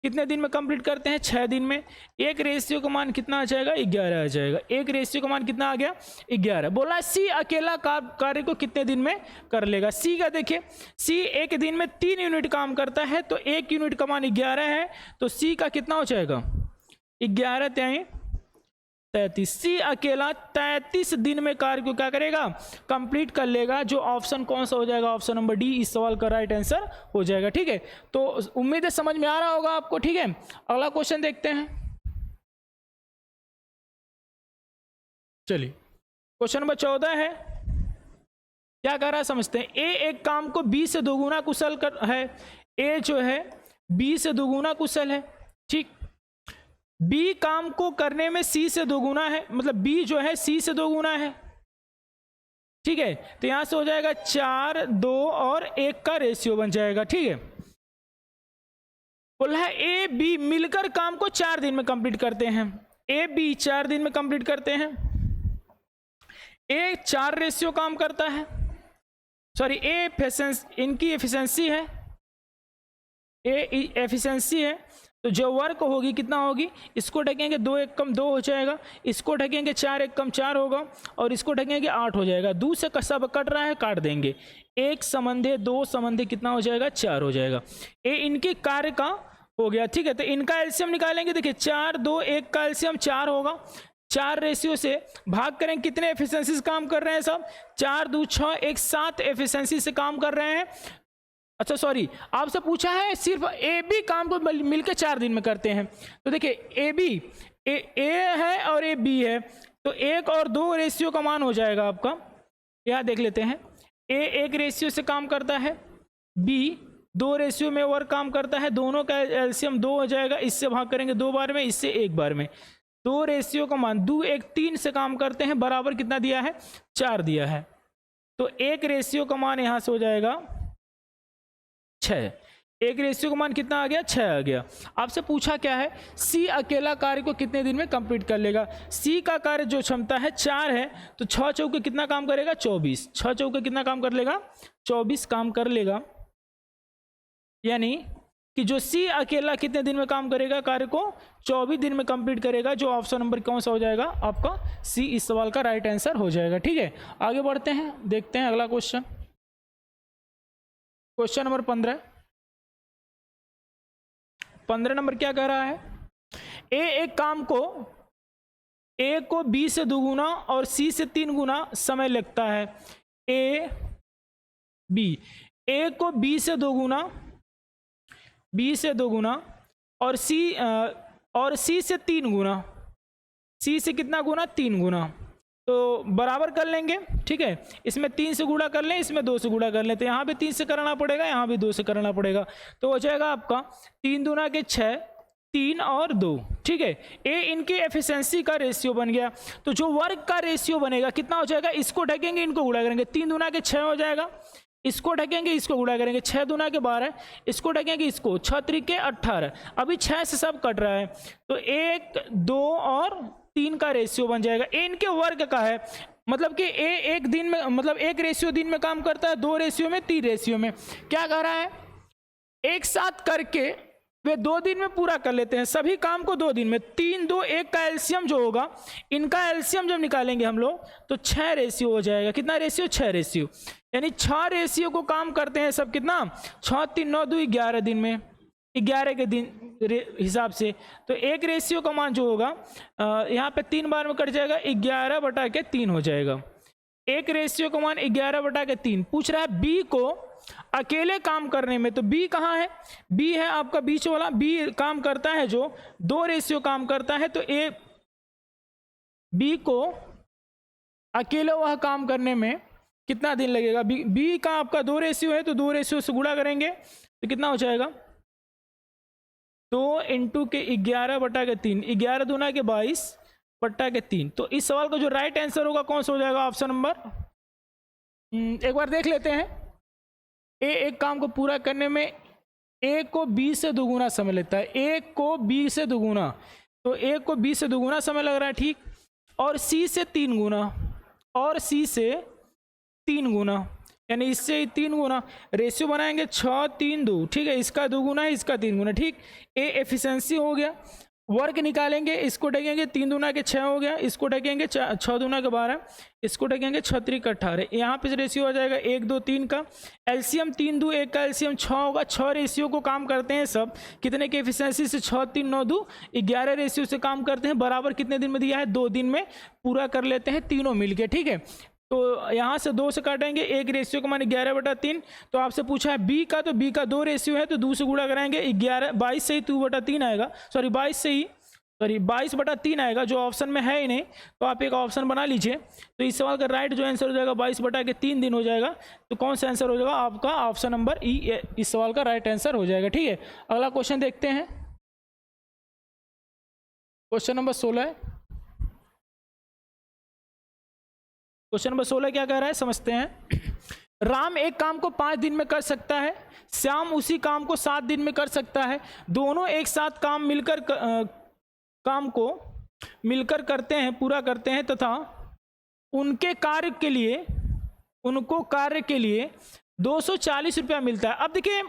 कितने दिन में कंप्लीट करते हैं, 6 दिन में। एक रेशियो का मान कितना आ जाएगा 11 आ जाएगा, एक रेशियो का मान कितना आ गया 11। बोला सी अकेला कार्य को कितने दिन में कर लेगा। सी का देखिए, सी एक दिन में 3 यूनिट काम करता है, तो 1 यूनिट का मान 11 है, तो सी का कितना हो जाएगा 11 त्याई 33। सी अकेला 33 दिन में कार्य को क्या करेगा, कंप्लीट कर लेगा। जो ऑप्शन कौन सा हो जाएगा, ऑप्शन नंबर डी इस सवाल का राइट आंसर हो जाएगा। ठीक है, तो उम्मीद है समझ में आ रहा होगा आपको। ठीक है, अगला क्वेश्चन देखते हैं। चलिए क्वेश्चन नंबर 14 है, क्या कह रहा है समझते हैं। ए एक काम को बी से दोगुना कुशल है। ए जो है बी से दोगुना कुशल है। ठीक, बी काम को करने में सी से दोगुना है, मतलब बी जो है सी से दोगुना है। ठीक है, तो यहां से हो जाएगा 4, 2 और 1 का रेशियो बन जाएगा। ठीक है, बोला है ए बी मिलकर काम को 4 दिन में कंप्लीट करते हैं। ए बी 4 दिन में कंप्लीट करते हैं। ए 4 रेशियो काम करता है, सॉरी ए इनकी एफिशिएंसी है, ए एफिशिएंसी है। तो जो वर्क होगी कितना होगी, इसको ढकेंगे 2 1 कम 2 हो जाएगा, इसको ढकेंगे 4 1 कम 4 होगा, और इसको ढकेंगे 8 हो जाएगा। 2 से सब कट रहा है, काट देंगे। 1 संबंधे 2 संबंधे कितना हो जाएगा, 4 हो जाएगा। ए इनके कार्य का हो गया। ठीक है, तो इनका एलसीएम निकालेंगे। देखिए 4 2 1 का एलसीएम 4 होगा। 4 रेशियो से भाग करें, कितने एफिशिएंसी से काम कर रहे हैं सब, 4 2 6 1 7 एफिशिएंसी से काम कर रहे हैं। अच्छा सॉरी, आपसे पूछा है सिर्फ ए बी काम को मिलकर 4 दिन में करते हैं। तो देखिए ए बी ए है और ए बी है, तो 1 और 2 रेशियो का मान हो जाएगा आपका। यहाँ देख लेते हैं, ए 1 रेशियो से काम करता है, बी 2 रेशियो में वर्क काम करता है। दोनों का एलसीएम 2 हो जाएगा। इससे भाग करेंगे 2 बार में, इससे 1 बार में। 2 रेशियो का मान 2 1 3 से काम करते हैं, बराबर कितना दिया है, 4 दिया है। तो 1 रेशियो का मान यहां से हो जाएगा 6। 1 रेशियो का मान कितना आ गया, 6 आ गया। आपसे पूछा क्या है, सी अकेला कार्य को कितने दिन में कंप्लीट कर लेगा। सी का कार्य जो क्षमता है 4 है, तो 6 चौके कितना काम करेगा, 24। 6 चौके कितना काम कर लेगा, 24 काम कर लेगा। यानी कि जो सी अकेला कितने दिन में काम करेगा, कार्य को 24 दिन में कंप्लीट करेगा। जो ऑप्शन नंबर कौन सा हो जाएगा आपका, सी इस सवाल का राइट आंसर हो जाएगा। ठीक है, आगे बढ़ते हैं, देखते हैं अगला क्वेश्चन। क्वेश्चन नंबर 15 नंबर क्या कह रहा है, ए एक काम को ए को बी से 2 गुना और सी से 3 गुना समय लगता है। ए बी, ए को बी से 2 गुना, बी से 2 गुना और सी से 3 गुना, सी से कितना गुना, 3 गुना, तो बराबर कर लेंगे। ठीक है, इसमें 3 से गुणा कर लें, इसमें 2 से गुणा कर लें। तो यहाँ भी 3 से करना पड़ेगा, यहाँ भी 2 से करना पड़ेगा। तो हो जाएगा आपका 3 दूना के 6, 3 और 2। ठीक है, ए इनकी एफिशिएंसी का रेशियो बन गया। तो जो वर्क का रेशियो बनेगा कितना हो जाएगा, इसको ढकेंगे, इनको गुणा करेंगे। 3 दूना के 6 हो जाएगा, इसको ढकेंगे, इसको गुणा करेंगे। 6 दूना के 12, इसको ढकेंगे, इसको 6 त्रिके 18। अभी 6 से सब कट रहा है, तो 1 2 और 3 का रेशियो बन जाएगा। ए इनके वर्ग का है, मतलब कि ए एक दिन में, मतलब 1 रेशियो दिन में काम करता है, 2 रेशियो में, 3 रेशियो में। क्या कह रहा है, एक साथ करके वे 2 दिन में पूरा कर लेते हैं, सभी काम को 2 दिन में। 3 2 1 का एलसीएम जो होगा, इनका एलसीएम जब निकालेंगे हम लोग, तो 6 रेशियो हो जाएगा। कितना रेशियो, 6 रेशियो। यानी 6 रेशियो को काम करते हैं सब, कितना, 6 3 9 2 11 दिन में, 11 के दिन हिसाब से। तो 1 रेशियो का मान जो होगा यहाँ पे 3 बार में कट जाएगा, 11/3 हो जाएगा। 1 रेशियो का मान 11/3। पूछ रहा है बी को अकेले काम करने में, तो बी कहाँ है, बी है आपका बीच वाला। बी काम करता है जो 2 रेशियो काम करता है, तो ए बी को अकेले वह काम करने में कितना दिन लगेगा। बी का आपका 2 रेशियो है, तो 2 रेशियो से गुणा करेंगे तो कितना हो जाएगा, 2 × 11/3, 11 दूना के 22/3। तो इस सवाल का जो राइट आंसर होगा कौन सा हो जाएगा, ऑप्शन नंबर, एक बार देख लेते हैं। ए एक काम को पूरा करने में ए को बी से 2 गुना समय लेता है। ए को बी से 2 गुना, तो ए को बी से 2 गुना समय लग रहा है। ठीक, और सी से 3 गुना, और सी से 3 गुना, यानी इससे ही 3 गुना। रेशियो बनाएंगे 6 3 2। ठीक है, इसका 2 गुना है, इसका 3 गुना। ठीक, ए एफिशिएंसी हो गया। वर्क निकालेंगे, इसको ढकेंगे 3 दूना के 6 हो गया, इसको ढकेंगे 6 दूना के 12, इसको ढकेंगे 6 त्रिक 18। यहाँ पे रेशियो हो जाएगा 1 2 3 का। एलसीएम 3 2 1 का एलसीएम 6 होगा। 6 रेशियो को काम करते हैं सब, कितने के एफिशिएंसी से? 6 3 9 2 11 रेशियो से काम करते हैं। बराबर कितने दिन में दिया है? 2 दिन में पूरा कर लेते हैं तीनों मिलके, ठीक है। तो यहाँ से 2 से काटेंगे, 1 रेशियो का माने 11/3। तो आपसे पूछा है बी का, तो बी का 2 रेशियो है तो 2 से गुणा कराएंगे, 22 से ही 2/3 आएगा, सॉरी 22/3 आएगा, जो ऑप्शन में है ही नहीं। तो आप एक ऑप्शन बना लीजिए। तो इस सवाल का राइट जो आंसर हो जाएगा 22/3 दिन हो जाएगा। तो कौन सा आंसर हो जाएगा आपका? ऑप्शन नंबर ई इस सवाल का राइट आंसर हो जाएगा, ठीक है। अगला क्वेश्चन देखते हैं, क्वेश्चन नंबर 16 है। क्वेश्चन नंबर 16 क्या कह रहा है, समझते हैं। राम एक काम को 5 दिन में कर सकता है, श्याम उसी काम को 7 दिन में कर सकता है। दोनों एक साथ काम को मिलकर करते हैं, पूरा करते हैं, तथा उनको कार्य के लिए 240 रुपया मिलता है। अब देखिए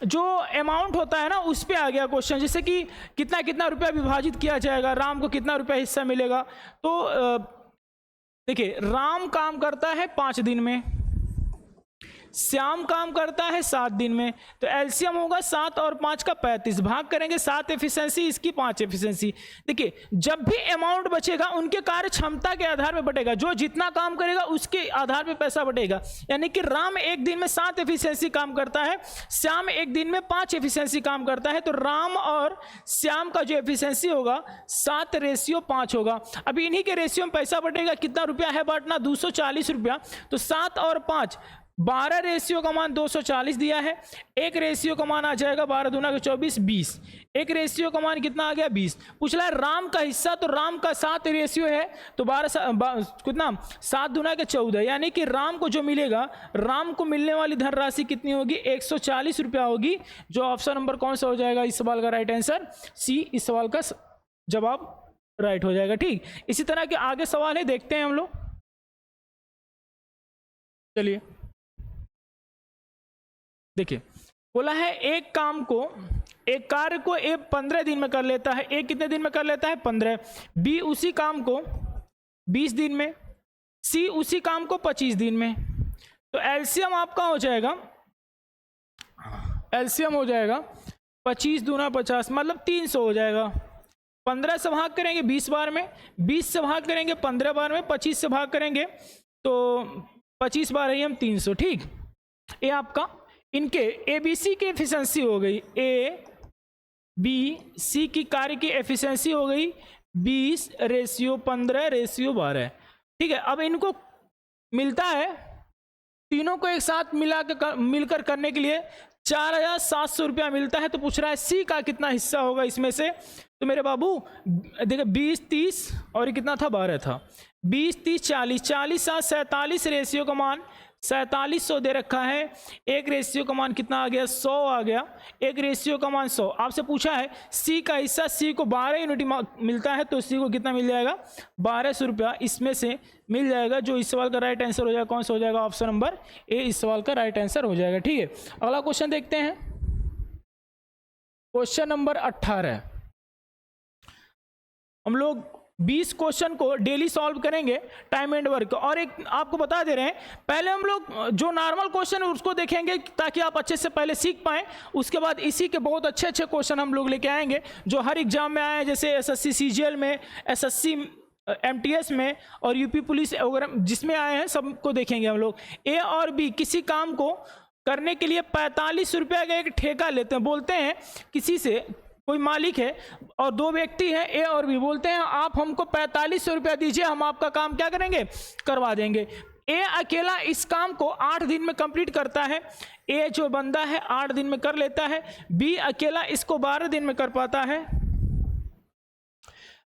जो अमाउंट होता है ना उस पे आ गया क्वेश्चन, जैसे कि कितना कितना रुपया विभाजित किया जाएगा, राम को कितना रुपया हिस्सा मिलेगा। तो देखिए राम काम करता है 5 दिन में, श्याम काम करता है 7 दिन में। तो एलसीएम होगा 7 और 5 का 35, भाग करेंगे 7 एफिशिएंसी, इसकी 5 एफिशिएंसी। देखिए जब भी अमाउंट बचेगा उनके कार्य क्षमता के आधार पर बटेगा, जो जितना काम करेगा उसके आधार पर पैसा बटेगा। यानी कि राम एक दिन में 7 एफिशिएंसी काम करता है, श्याम एक दिन में 5 एफिशिएंसी काम करता है। तो राम और श्याम का जो एफिशिएंसी होगा 7:5 होगा। अभी इन्हीं के रेशियो में पैसा बटेगा, कितना रुपया है बांटना? 240 रुपया। तो 7 और 5 12 रेशियो का मान 240 दिया है। एक रेशियो का मान आ जाएगा 12 दूना के 24 20। एक रेशियो का मान कितना आ गया? 20। पूछ रहा है राम का हिस्सा, तो राम का 7 रेशियो है तो 12 कितना? 7 दूना के 14। यानी कि राम को जो मिलेगा, राम को मिलने वाली धनराशि कितनी होगी? 140 रुपया होगी। जो ऑप्शन नंबर कौन सा हो जाएगा इस सवाल का राइट आंसर? सी इस सवाल का जवाब राइट हो जाएगा, ठीक। इसी तरह के आगे सवाल है, देखते हैं हम लोग। चलिए देखिए, बोला है एक कार्य को ए 15 दिन में कर लेता है। ए कितने दिन में कर लेता है? 15। बी उसी काम को 20 दिन में, सी उसी काम को 25 दिन में। तो एलसीएम आपका हो जाएगा, एलसीएम हो जाएगा 25 दूना 50, मतलब 300 हो जाएगा। 15 से भाग करेंगे 20 बार में, 20 से भाग करेंगे 15 बार में, 25 से भाग करेंगे तो 25 बार है हम 300, ठीक। ये आपका इनके ABC की एफिशिएंसी हो गई, ABC की कार्य की एफिशिएंसी हो गई 20:15:12, ठीक है। अब इनको मिलता है, तीनों को एक साथ मिलकर करने के लिए 4700 रुपया मिलता है। तो पूछ रहा है सी का कितना हिस्सा होगा इसमें से? तो मेरे बाबू देखिए 20 30 और ये कितना था? 12 था। 20 30 40, 40 7 47 रेशियो का मान 4700 दे रखा है। एक रेशियो का मान कितना आ गया? 100 आ गया। एक रेशियो का मान 100। आपसे पूछा है सी का हिस्सा, सी को 12 यूनिट मिलता है तो सी को कितना मिल जाएगा? 1200 रुपया इसमें से मिल जाएगा। जो इस सवाल का राइट आंसर हो जाएगा कौन सा हो जाएगा? ऑप्शन नंबर ए इस सवाल का राइट आंसर हो जाएगा, ठीक है। अगला क्वेश्चन देखते हैं, क्वेश्चन नंबर 18। हम लोग 20 क्वेश्चन को डेली सॉल्व करेंगे, टाइम एंड वर्क। और एक आपको बता दे रहे हैं, पहले हम लोग जो नॉर्मल क्वेश्चन है उसको देखेंगे ताकि आप अच्छे से पहले सीख पाएं। उसके बाद इसी के बहुत अच्छे अच्छे क्वेश्चन हम लोग लेके आएंगे जो हर एग्जाम में आए हैं, जैसे SSC CGL में, SSC MTS में और UP पुलिस वगैरह जिसमें आए हैं सबको देखेंगे हम लोग। ए और बी किसी काम को करने के लिए 45 रुपये का एक ठेका लेते हैं। बोलते हैं किसी से, कोई मालिक है और 2 व्यक्ति हैं ए और बी, बोलते हैं आप हमको 4500 रुपया दीजिए, हम आपका काम क्या करेंगे? करवा देंगे। ए अकेला इस काम को 8 दिन में कंप्लीट करता है। ए जो बंदा है 8 दिन में कर लेता है। बी अकेला इसको 12 दिन में कर पाता है।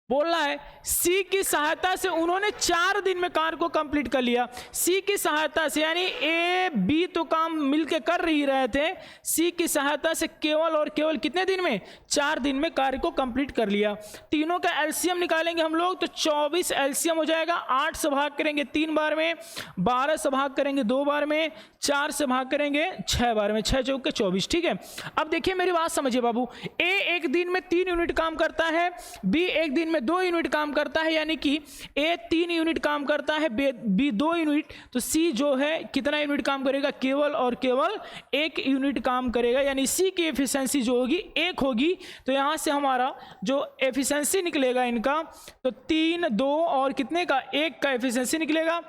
बोल रहा है सी की सहायता से उन्होंने 4 दिन में कार्य को कंप्लीट कर लिया। सी की सहायता से यानी ए बी तो काम मिलके कर ही रहे थे, सी की सहायता से केवल और केवल कितने दिन में, 4 दिन में कार्य को कंप्लीट कर लिया। तीनों का एलसीएम निकालेंगे हम लोग तो 24 एलसीएम हो जाएगा। 8 से भाग करेंगे 3 बार में, 12 से भाग करेंगे 2 बार में, 4 से भाग करेंगे 6 बार में, 6 चौके 24। ठीक है, अब देखिए मेरी बात समझिए बाबू, ए एक दिन में 3 यूनिट काम करता है, बी एक दिन में 2 यूनिट काम करता है, यानी कि ए 3 यूनिट काम करता है, बी 2 यूनिट, तो सी जो है कितना यूनिट काम करेगा, केवल और केवल 1 यूनिट काम करेगा। यानी सी की एफिशिएंसी जो होगी 1 होगी। तो यहां से हमारा जो एफिशिएंसी निकलेगा इनका, तो 3, 2 और कितने का, 1 का एफिशिएंसी निकलेगा।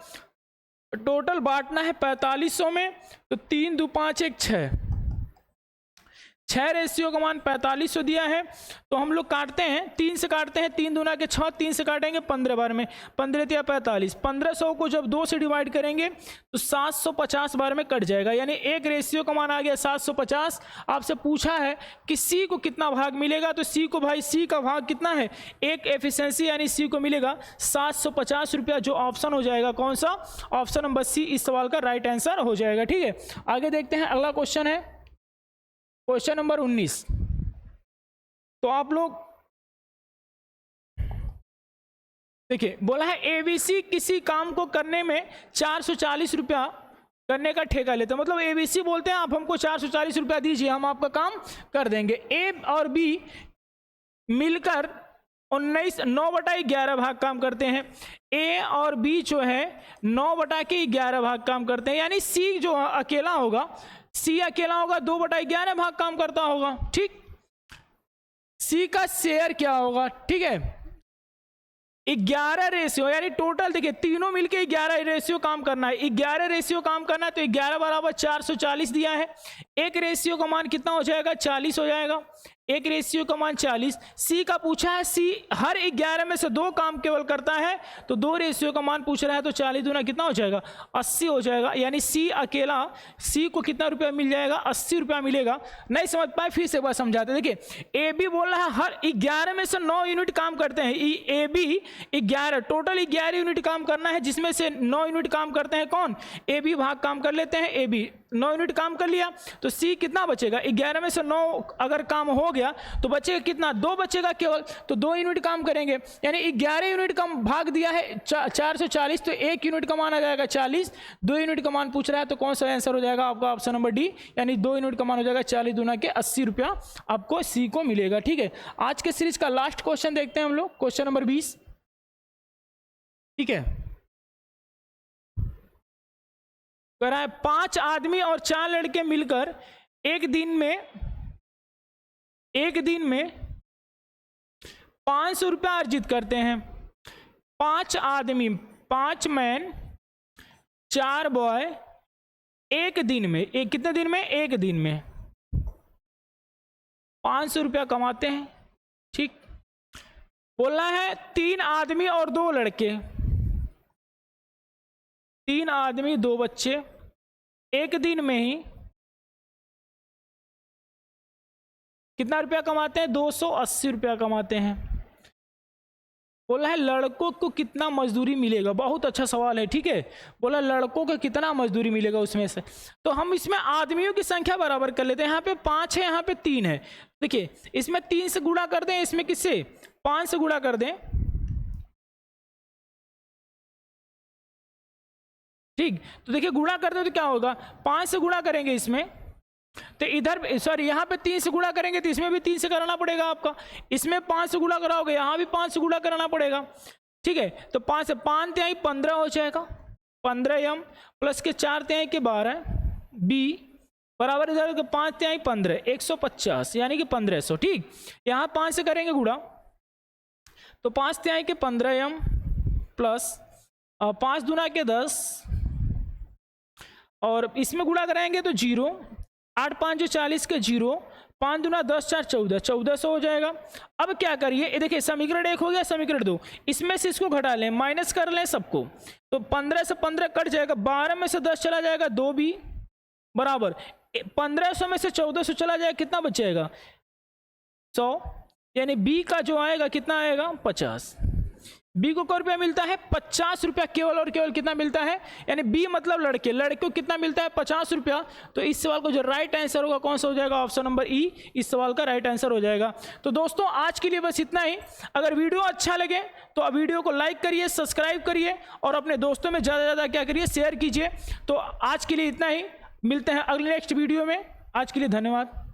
टोटल बांटना है 4500 में, तो 3, 2, 5, 1, 6 रेशियो का मान 4500 दिया है। तो हम लोग काटते हैं, 3 से काटते हैं, 3 दूना के 6, 3 से काटेंगे 15 बार में, 15 दिया 45, 1500 को जब 2 से डिवाइड करेंगे तो 750 बार में कट जाएगा। यानी एक रेशियो का मान आ गया 750। आपसे पूछा है कि सी को कितना भाग मिलेगा, तो सी को भाई सी का भाग कितना है, 1 एफिशिएंसी, यानी सी को मिलेगा 750 रुपया, जो ऑप्शन हो जाएगा कौन सा, ऑप्शन नंबर सी इस सवाल का राइट आंसर हो जाएगा। ठीक है, आगे देखते हैं, अगला क्वेश्चन है क्वेश्चन नंबर 19। तो आप लोग देखिए, बोला है एबीसी किसी काम को करने में 440 रुपया करने का ठेका लेते हैं। मतलब एबीसी बोलते हैं आप हमको 440 रुपया दीजिए, हम आपका काम कर देंगे। ए और बी मिलकर 9/11 भाग काम करते हैं। ए और बी जो है 9/11 भाग काम करते हैं, यानी सी जो अकेला होगा, सी अकेला होगा 2/11 भाग काम करता होगा। ठीक, सी का शेयर क्या होगा, ठीक है 11 रेशियो, यानी टोटल देखिए तीनों मिलके 11 रेशियो काम करना है, 11 रेशियो काम करना है, तो 11 बराबर 440 दिया है। एक रेशियो का मान कितना हो जाएगा, 40 हो जाएगा, एक रेशियो का मान 40। सी का पूछा है, सी हर 11 में से 2 काम केवल करता है, तो 2 रेशियो का मान पूछ रहा है, तो 40 दूना कितना हो जाएगा, 80 हो जाएगा। यानी सी अकेला, सी को कितना रुपया मिल जाएगा, 80 रुपया मिलेगा। नहीं समझ पाए फिर से एक बार समझाते। देखिए ए बी बोल रहा है हर 11 में से 9 यूनिट काम करते हैं। ए बी 11 टोटल 11 यूनिट काम करना है, जिसमें से 9 यूनिट काम करते हैं कौन, ए बी भाग काम कर लेते हैं। ए बी 9 यूनिट काम कर लिया, तो सी कितना बचेगा, 11 में से 9 अगर काम हो गया तो बचेगा कितना, 2 बचेगा केवल, तो 2 यूनिट काम करेंगे। यानी 11 यूनिट का भाग दिया है 440, तो 1 यूनिट का मान आ जाएगा 40, 2 यूनिट का मान पूछ रहा है, तो कौन सा आंसर हो जाएगा आपका, ऑप्शन नंबर डी, यानी 2 यूनिट का मान हो जाएगा 40 दूना के 80 रुपया आपको सी को मिलेगा। ठीक है, आज के सीरीज का लास्ट क्वेश्चन देखते हैं हम लोग, क्वेश्चन नंबर 20। ठीक है, कह रहा है 5 आदमी और 4 लड़के मिलकर एक दिन में 500 रुपया अर्जित करते हैं। 5 आदमी, 5 मैन 4 बॉय एक दिन में, कितने दिन में, एक दिन में 500 रुपया कमाते हैं। ठीक, बोलना है 3 आदमी और 2 लड़के, 3 आदमी 2 बच्चे एक दिन में ही कितना रुपया कमाते हैं, 280 रुपया कमाते हैं। बोला है लड़कों को कितना मजदूरी मिलेगा, बहुत अच्छा सवाल है। ठीक है, बोला लड़कों को कितना मजदूरी मिलेगा उसमें से, तो हम इसमें आदमियों की संख्या बराबर कर लेते हैं। यहाँ पे 5 है, यहाँ पे 3 है। देखिए इसमें 3 से गुणा कर दें, इसमें किससे, 5 से गुणा कर दें। ठीक, तो देखिए गुणा करते हैं तो क्या होगा, 5 से गुणा करेंगे इसमें, तो इधर सॉरी यहाँ पे 3 से गुणा करेंगे, तो इसमें भी 3 से कराना पड़ेगा आपका। इसमें 5 से गुणा कराओगे, यहाँ भी 5 से गुणा कराना पड़ेगा। ठीक है, तो 5 से 5 तिहाई 15 हो जाएगा, 15 m प्लस के 4 तिहाई के 12 बी बराबर इधर 5 तिहाई 15 150, यानी कि 1500। ठीक, यहाँ 5 से करेंगे गुणा, तो 5 तिहाई के 15 m प्लस 5 दूना के 10, और इसमें गुणा कराएंगे तो 0, 8 5 40 के 0, 5 दूना 10 4 14, 1400 हो जाएगा। अब क्या करिए, देखिए समीकरण 1 हो गया, समीकरण 2, इसमें से इसको घटा लें, माइनस कर लें सबको, तो 15 से 15 कट जाएगा, 12 में से 10 चला जाएगा, 2 भी बराबर 1500 में से 1400 चला जाएगा, कितना बच जाएगा, 100। यानी बी का जो आएगा कितना आएगा 50। बी को रुपया मिलता है 50 रुपया केवल और केवल कितना मिलता है, यानी बी मतलब लड़के, लड़के को कितना मिलता है 50 रुपया। तो इस सवाल को जो राइट आंसर होगा कौन सा हो जाएगा, ऑप्शन नंबर ई इस सवाल का राइट आंसर हो जाएगा। तो दोस्तों आज के लिए बस इतना ही। अगर वीडियो अच्छा लगे तो वीडियो को लाइक करिए, सब्सक्राइब करिए और अपने दोस्तों में ज़्यादा से ज़्यादा क्या करिए, शेयर कीजिए। तो आज के लिए इतना ही, मिलते हैं अगले नेक्स्ट वीडियो में। आज के लिए धन्यवाद।